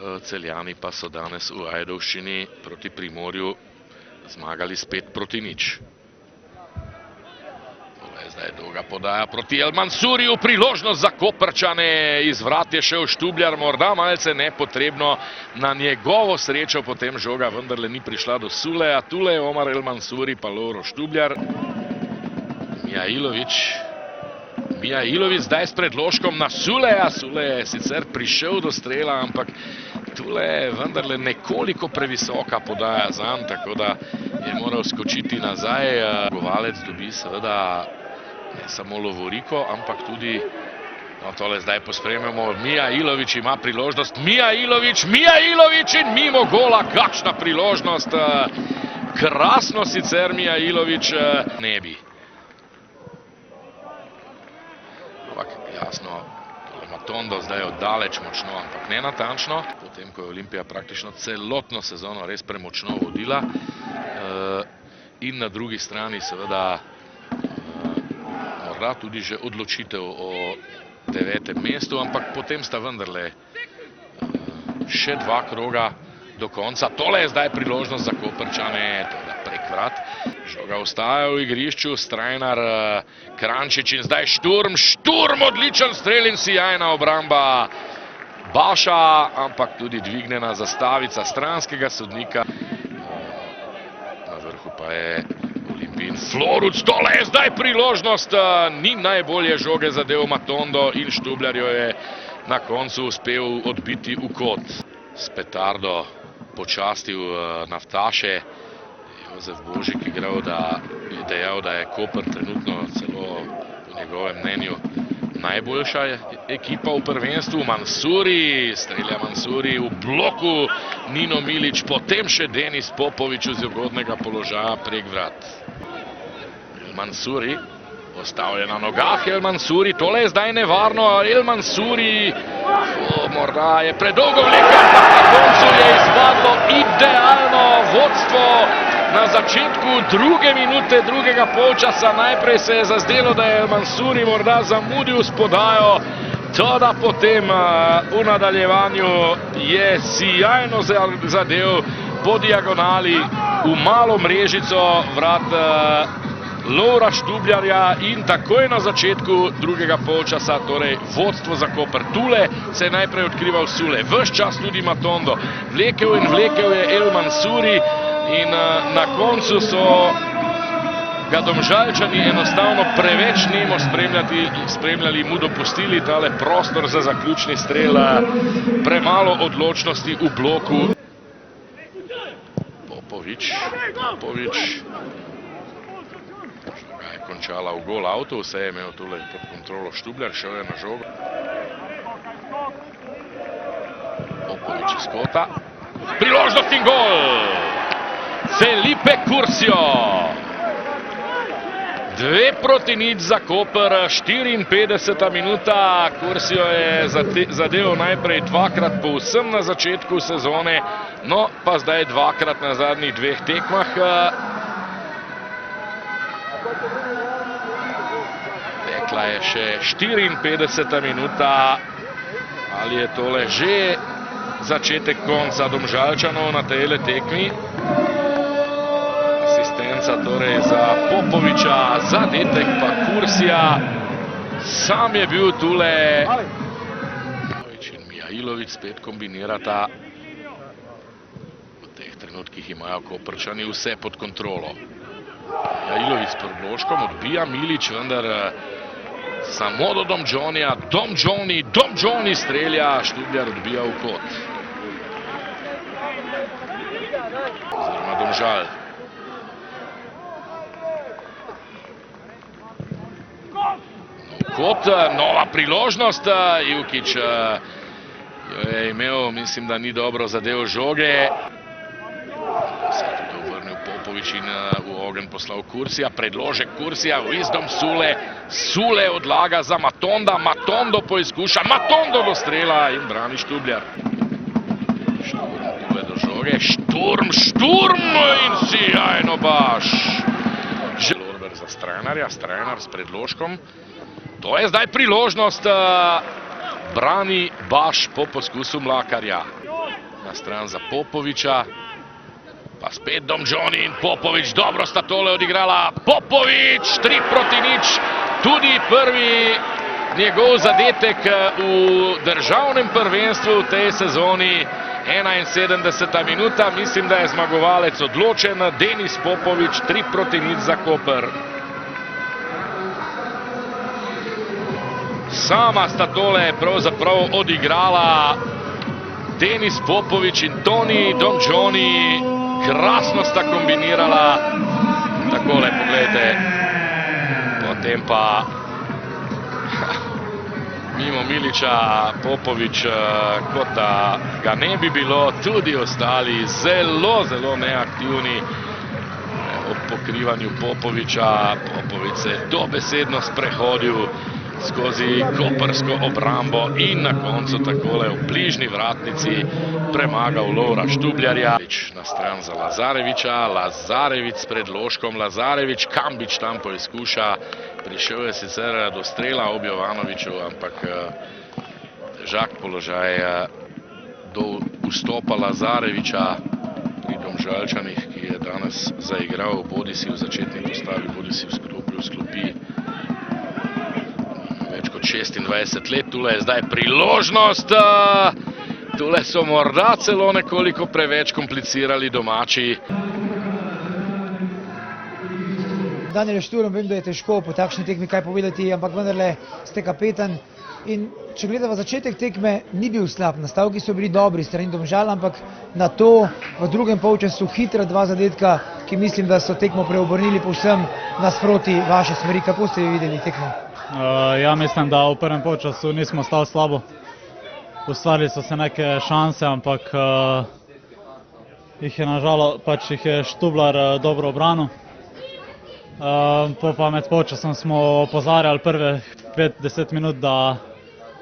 Celjani pa so danes v Ajdovščini proti Primorju zmagali spet proti nič. Zdaj je dolga podaja proti El Mansuriju, priložnost za Koprčane, iz vrat je šel Štubljar, morda malce nepotrebno, na njegovo srečo potem žoga vendarle ni prišla do Suleja, tule je Omar El Mansuri pa Lovro Štubljar. Mijailović zdaj s predložkom na Suleja, Sule je sicer prišel do strela, ampak tule je vendarle nekoliko previsoka podaja zanj, tako da je moral skočiti nazaj. Govalec dobi seveda ne samo lovoriko, ampak tudi, no tole zdaj pospremljamo, Mijailović ima priložnost, Mijailović in mimo gola, kakšna priložnost, krasno sicer Mijailović ne bi. Ampak jasno, tole Matondo zdaj oddaleč močno, ampak ne natančno, potem ko je Olimpija praktično celotno sezono res premočno vodila in na drugi strani seveda morda tudi že odločitev o 9. mestu, ampak potem sta vendarle še 2 kroga do konca. Tole je zdaj priložnost za Koprčane, tole prek vrat. Žoga ostaja v igrišču, Strajnar, Kranjčič in zdaj Šturm, odličen strel in sijajna obramba Baša, ampak tudi dvignjena zastavica stranskega sodnika. Na vrhu pa je Olimpijin Floruc, tole je zdaj priložnost, ni najbolje žoge zadev Matondo in Štubljar jo je na koncu uspel odbiti v kot. S petardo počastil naftaše, Jozef Božik je dejal, da je Koper trenutno celo po njegovem mnenju najboljša ekipa v prvenstvu. Mansuri, strelja Mansuri v bloku, Nino Milić, potem še Denis Popović iz ugodnega položaja prek vrat. El Mansuri ostavlja na nogah, El Mansuri, tole je zdaj nevarno, El Mansuri, morda je predolgo vlekel, na koncu je izpadlo idealno vodstvo. Na začetku 2. minute drugega polčasa najprej se je zazdelo, da je El Mansuri morda zamudil s podajo, toda potem v nadaljevanju je sijajno zadev po diagonali v malo mrežico vrat Lovra Štubljarja in takoj na začetku drugega polčasa, torej vodstvo za Koper. Tule se je najprej odkrival Sule, ves čas tudi Matondo, vlekel je El Mansuri in na koncu so ga Domžalčani enostavno preveč nemo spremljali, mu dopustili tale prostor za zaključni strel, premalo odločnosti v bloku. Popović. Žoga je končala v gol avtu, vse je imel tule pod kontrolo Štubljar, šel je na žogo. Popović iz kota. Priložnost in gol! Felipe Curcio. 2-0 za Koper, 54. minuta. Curcio je zadev najprej 2-krat povsem na začetku sezone, no pa zdaj 2-krat na zadnjih 2 tekmah. Tekla je še 54. minuta. Ali je tole že začetek konca Domžalčanov na tejle tekmi? Asistenca torej za Popovića, zadetek pa Curcija. Sam je bil tule. In Mijailović spet kombinirata. V teh trenutkih imajo Koprčani vse pod kontrolo. Mijailović s predložkom odbija, Milić vendar samo do Domdžonija, Domdžoni strelja, Štubljar odbija v kot. Oziroma Domžal. Kot nova priložnost, Ivkić jo je imel, mislim, da ni dobro zadev žoge. Se je tudi vrnil Popović in v ogenj poslal Curcija, predložek Curcija, Wisdom Sule odlaga za Matonda, Matondo poizkuša, Matondo do strela in brani Štubljar. Šturm tule do žoge, Šturm in sijajno Baš. Želorber za Strajnarja, Strajnar s predložkom. To je zdaj priložnost, brani Baš po poskusu Mlakarja. na stran za Popoviča. Pa spet Domžoni in Popovič, dobro sta tole odigrala. Popovič, 3-0, tudi prvi njegov zadetek v državnem prvenstvu v tej sezoni. 71. minuta, mislim, da je zmagovalec odločen. Denis Popovič, 3-0 za Koper. Sama sta tole pravzaprav odigrala Denis Popovič in Toni Domžoni. Krasno sta kombinirala. Takole, pogledajte. Potem pa mimo Miliča Popovič, kot da ga ne bi bilo, tudi ostali zelo, zelo neaktivni ob pokrivanju Popoviča. Popovič se je dobesedno sprehodil skozi koprsko obrambo in na koncu takole v bližnji vratnici premagal Lovra Štubljarja. Na stran za Lazareviča, Lazarevič s predložkom, Lazarevič, Kambič tam poizkuša. Prišel je sicer do strela ob Jovanoviču, ampak težak položaj do vstopa Lazareviča pri Domžalčanih, ki je danes zaigral bodisi v začetni postavi, bodisi v sklopi. Več kot 26 let, tule je zdaj priložnost. Tule so morda celo nekoliko preveč komplicirali domači. Daniel Šturm, vem, da je težko po takšni tekmi kaj povedati, ampak vendarle ste kapetan. In če gledava začetek tekme, ni bil slab, nastavki so bili dobri strani Domžal, ampak na to v drugem polčasu hitra dva zadetka, ki mislim, da so tekmo preobrnili povsem nasproti vaše smeri. Kako ste videli tekmo? Ja, mislim, da v prvem polčasu nismo stali slabo. Ustvarili so se neke šanse, ampak jih je Štublar dobro obranil. Pa med polčasom smo opozarjali prve 5-10 minut, da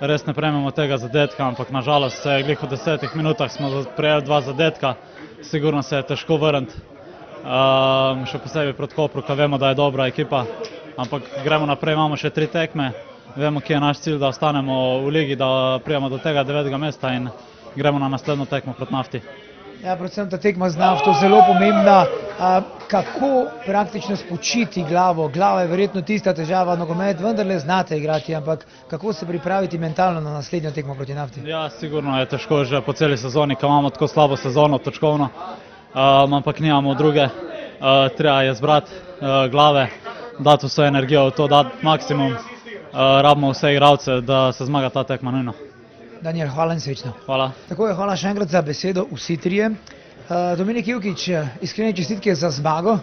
res ne prejmemo tega zadetka, ampak nažalost se glih v 10 minutah smo prejeli dva zadetka. Sigurno se je težko vrniti, še posebej proti Kopru, ko vemo, da je dobra ekipa. Ampak gremo naprej, imamo še 3 tekme, vemo, kje je naš cilj, da ostanemo v ligi, da prijemo do tega 9. mesta in gremo na naslednjo tekmo proti Nafti. Ja, predvsem ta tekma z Nafto zelo pomembna. Kako praktično spočiti glavo? Glava je verjetno tista težava, nogomet vendarle znate igrati, ampak kako se pripraviti mentalno na naslednjo tekmo proti Nafti? Ja, sigurno je težko že po celi sezoni, ko imamo tako slabo sezono točkovno, ampak nimamo druge. Treba je zbrati glave, dati vso energijo v to, dati maksimum. Rabimo vse igralce, da se zmaga ta tekma nujno. Daniel, hvala in srečno. Hvala. Tako je, hvala še enkrat za besedo vsi trije. Dominik Ivkić, iskrene čestitke za zmago.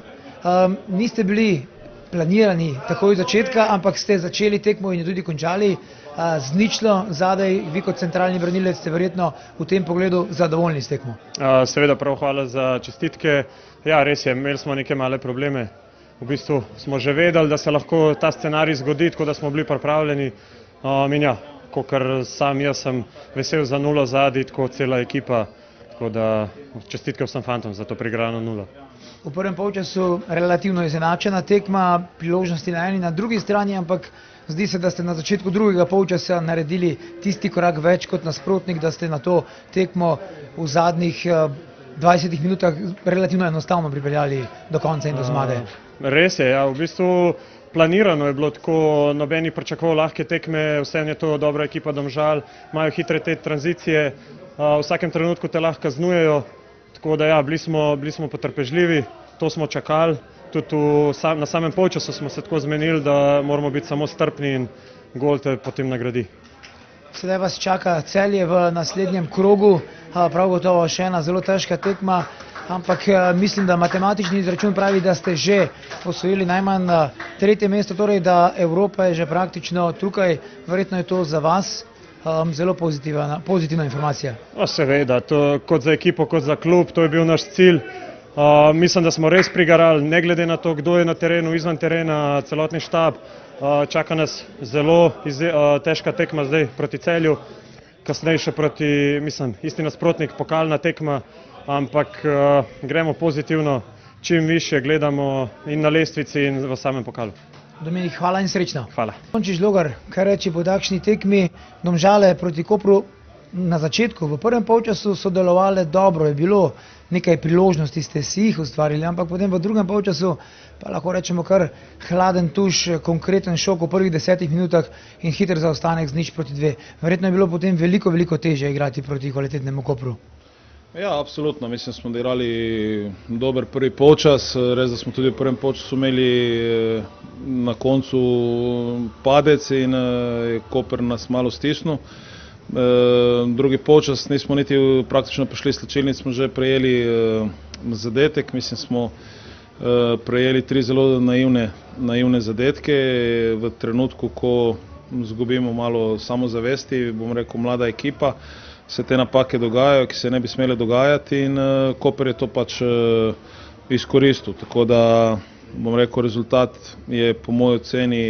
Niste bili planirani takoj od začetka, ampak ste začeli tekmo in jo tudi končali z ničlo zadaj. Vi kot centralni branilec ste verjetno v tem pogledu zadovoljni s tekmo. Seveda prav hvala za čestitke. Ja, res je, imeli smo neke male probleme. V bistvu smo že vedeli, da se lahko ta scenarij zgodi, tako da smo bili pripravljeni. In ja, kakor sam jaz sem vesel za 0 zadaj, tako cela ekipa. Tako da čestitke vsem fantom za to priigrano 0. V prvem polčasu relativno izenačena tekma, priložnosti na eni, na drugi strani, ampak zdi se, da ste na začetku drugega polčasa naredili tisti korak več kot nasprotnik, da ste na to tekmo v zadnjih 20 minutah relativno enostavno pripeljali do konca in do zmage. Res je, ja, v bistvu planirano je bilo tako, nobeni pričakoval lahke tekme, vseeno je to dobra ekipa Domžal, imajo hitre te tranzicije, v vsakem trenutku te lahko kaznujejo, tako da ja, bili smo potrpežljivi, to smo čakali, tudi na samem polčasu smo se tako zmenili, da moramo biti samo strpni in gol te potem nagradi. Sedaj vas čaka Celje v naslednjem krogu, prav gotovo še ena zelo težka tekma, ampak mislim, da matematični izračun pravi, da ste že osvojili najmanj 3. mesto, torej da Evropa je že praktično tukaj, verjetno je to za vas zelo pozitivna informacija. Seveda, kot za ekipo, kot za klub, to je bil naš cilj. Mislim, da smo res prigarali, ne glede na to, kdo je na terenu, izven terena, celotni štab. Čaka nas zelo težka tekma zdaj proti Celju, kasneje še proti, isti nasprotnik, pokalna tekma, ampak gremo pozitivno, čim više gledamo in na lestvici in v samem pokalu. Dominik, hvala in srečno. Hvala. Tonči Žlogar, kaj reči po takšni tekmi, Domžale proti Kopru, na začetku, v prvem polčasu so delovale dobro, je bilo nekaj priložnosti, ste si jih ustvarili, ampak potem v drugem polčasu pa lahko rečemo kar hladen tuš, konkreten šok v prvih 10 minutah in hiter zaostanek z 0:2. Verjetno je bilo potem veliko težje igrati proti kvalitetnemu Kopru. Ja, absolutno. Mislim, smo odigrali dober prvi polčas. Res, da smo tudi v prvem polčasu imeli na koncu padec in je Koper nas malo stisnil. Drugi polčas nismo niti praktično prišli s slačilnic, smo že prejeli zadetek. Mislim, smo prejeli 3 zelo naivne zadetke v trenutku, ko izgubimo malo samozavesti, bom rekel, mlada ekipa. Se te napake dogajajo, ki se ne bi smele dogajati in Koper je to pač izkoristil. Tako da, bom rekel, rezultat je po moji oceni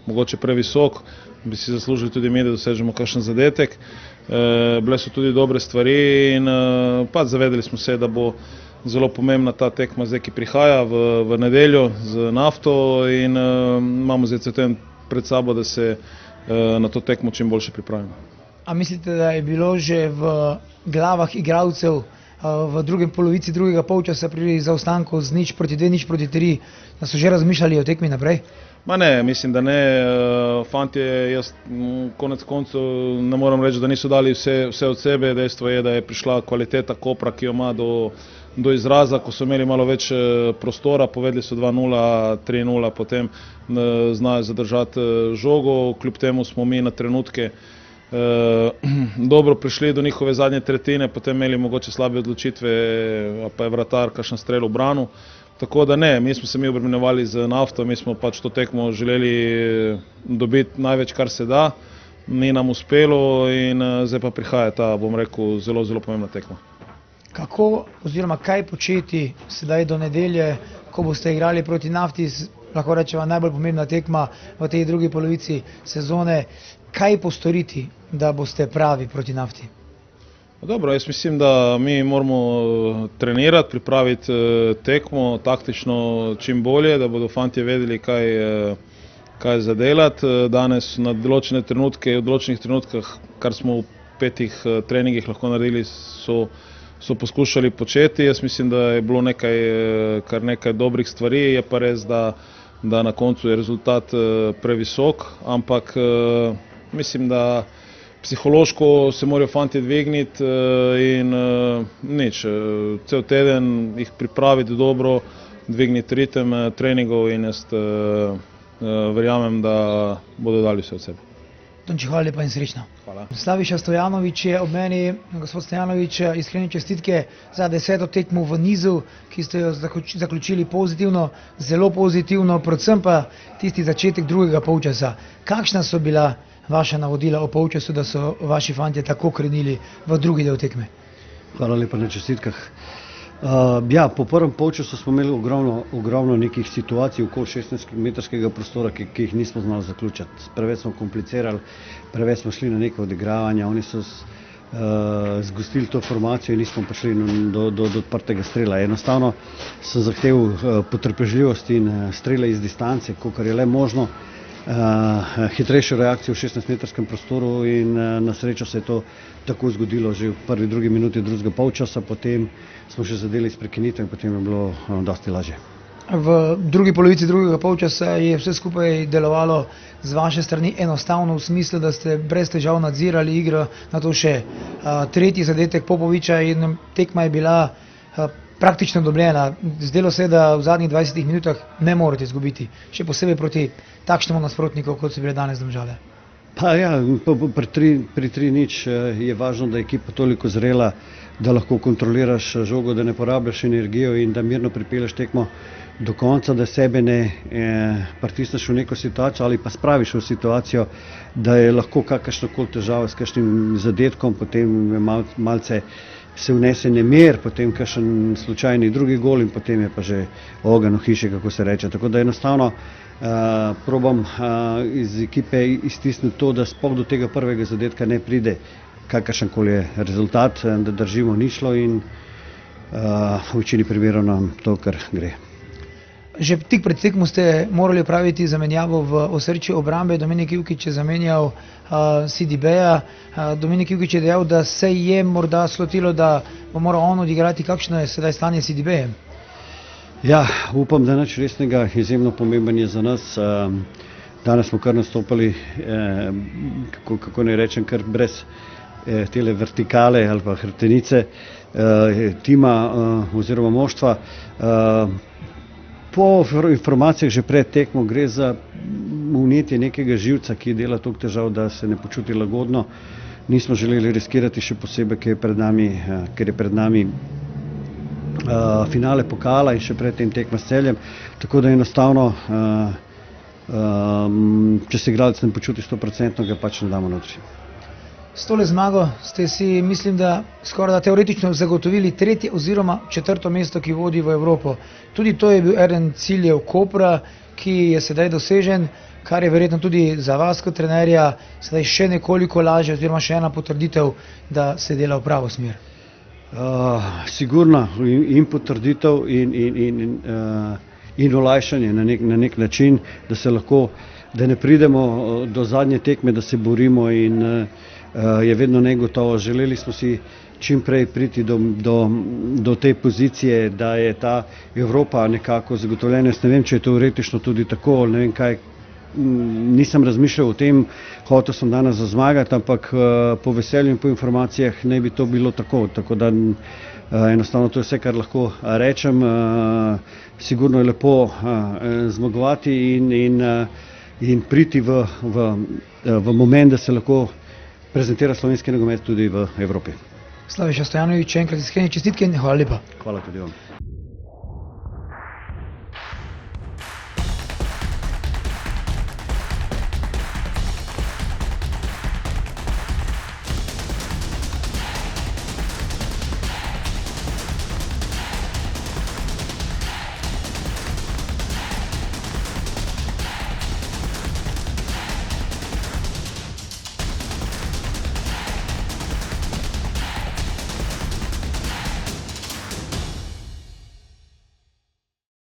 mogoče previsok, bi si zaslužili tudi mi, da dosežemo kakšen zadetek. Bile so tudi dobre stvari in pač zavedali smo se, da bo zelo pomembna ta tekma zdaj, ki prihaja v nedeljo z Nafto in imamo zdaj cel teden pred sabo, da se na to tekmo čim boljše pripravimo. A mislite, da je bilo že v glavah igralcev v drugi polovici drugega polčasa pri zaostanku z 0:2, 0:3, da so že razmišljali o tekmi naprej? Ma ne, mislim, da ne. Fantje, jaz konec koncev ne moram reči, da niso dali vse od sebe. Dejstvo je, da je prišla kvaliteta Kopra, ki jo ima do izraza, ko so imeli malo več prostora, povedali so 2:0, 3:0, potem znajo zadržati žogo, kljub temu smo mi na trenutke dobro prišli do njihove zadnje tretjine, potem imeli mogoče slabe odločitve, pa je vratar kakšen strel v branu. Tako da ne, mi smo se obremenjevali z Nafto, mi smo pač to tekmo želeli dobiti največ, kar se da, ni nam uspelo in zdaj pa prihaja ta, bom rekel, zelo pomembna tekma. Kako oziroma kaj početi sedaj do nedelje, ko boste igrali proti Nafti, lahko rečemo najbolj pomembna tekma v tej drugi polovici sezone, kaj postoriti, da boste pravi proti Nafti? Dobro, jaz mislim, da mi moramo trenirati, pripraviti tekmo taktično čim bolje, da bodo fantje vedeli, kaj zadelati. Danes na določene trenutke, v določenih trenutkah, kar smo v 5 treningih lahko naredili, so poskušali početi. Jaz mislim, da je bilo kar nekaj dobrih stvari, je pa res, da na koncu je rezultat previsok, ampak mislim, da psihološko se morajo fantje dvigniti in nič, cel teden jih pripraviti dobro, dvigniti ritem treningov in jaz verjamem, da bodo dali vse od sebe. Tonči, hvala lepa in srečno. Hvala. Slaviša Stojanović je ob meni. Gospod Stojanović, iskrene čestitke za 10. tekmo v nizu, ki ste jo zaključili pozitivno, zelo pozitivno, predvsem pa tisti začetek drugega polčasa. Kakšna so bila vaša navodila o polčasu, da so vaši fantje tako krenili v drugi del tekme? Hvala lepa na čestitkah. Ja, po prvem polčasu smo imeli ogromno nekih situacij okoli 16-metrskega prostora, ki jih nismo znali zaključiti. Preveč smo komplicirali, preveč smo šli na neke odigravanja, oni so zgostili to formacijo in nismo prišli do odprtega strela. Enostavno sem zahteval potrpežljivost in strele iz distance, kolikor je le možno, hitrejšo reakcijo v 16-metrskem prostoru in na srečo se je to tako zgodilo že v prvi, drugi minuti drugega polčasa, potem smo še zadeli s prekinitvijo in potem je bilo dosti lažje. V drugi polovici drugega polčasa je vse skupaj delovalo z vaše strani enostavno v smislu, da ste brez težav nadzirali igro, na to še tretji zadetek Popoviča in tekma je bila praktično dobljena. Zdelo se je, da v zadnjih 20 minutah ne morete izgubiti, še posebej proti takšnemu nasprotniku, kot so bile danes Domžale. Pa ja, pri 3:0 je važno, da je ekipa toliko zrela, da lahko kontroliraš žogo, da ne porabljaš energijo in da mirno pripelješ tekmo do konca, da sebe ne pritisneš v neko situacijo ali pa spraviš v situacijo, da je lahko kakršnakoli težava s kakšnim zadetkom, potem malce se vnese nemir, potem kakšen slučajni drugi gol in potem je pa že ogenj v hiši, kako se reče. Tako da enostavno probam iz ekipe iztisniti to, da sploh do tega prvega zadetka ne pride kakršenkoli je rezultat, da držimo ničlo in v večini primerov nam to kar gre. Že tik pred tekmo ste morali opraviti zamenjavo v osrčju obrambe. Dominik Ivkić je zamenjal Sidibeja. Dominik Ivkić je dejal, da se je morda slotilo, da bo moral on odigrati. Kakšno je sedaj stanje s Sidibejem? Ja, upam, da nič resnega, izjemno pomemben je za nas. Danes smo kar nastopali, kako ne rečem, kar brez tele vertikale ali pa hrbtenice tima oziroma moštva. Po informacijah že pred tekmo gre za vnetje nekega živca, ki dela toliko težav, da se ne počuti lagodno. Nismo želeli riskirati, še posebej, ker je pred nami finale pokala in še predtem tekma s Celjem. Tako da enostavno, če se igralec ne počuti 100%, ga pač ne damo notri. S tole zmago ste si, mislim, da skoraj da teoretično zagotovili 3. oziroma 4. mesto, ki vodi v Evropo. Tudi to je bil eden ciljev Kopra, ki je sedaj dosežen, kar je verjetno tudi za vas kot trenerja sedaj še nekoliko lažje oziroma še ena potrditev, da se dela v pravo smer. Sigurno in potrditev in olajšanje na nek način, da se lahko, da ne pridemo do zadnje tekme, da se borimo in je vedno negotovo. Želeli smo si čim prej priti do te pozicije, da je ta Evropa nekako zagotovljena. Jaz ne vem, če je teoretično tudi tako, ne vem kaj, nisem razmišljal o tem, hotel sem danes zmagati, ampak po veselju in po informacijah ne bi to bilo tako. Tako da enostavno to je vse, kar lahko rečem. Sigurno je lepo zmagovati in priti v moment, da se lahko prezentira slovenski nogomet tudi v Evropi. Slaviša Stojanović, še enkrat iskrene čestitke in hvala lepa. Hvala tudi vam.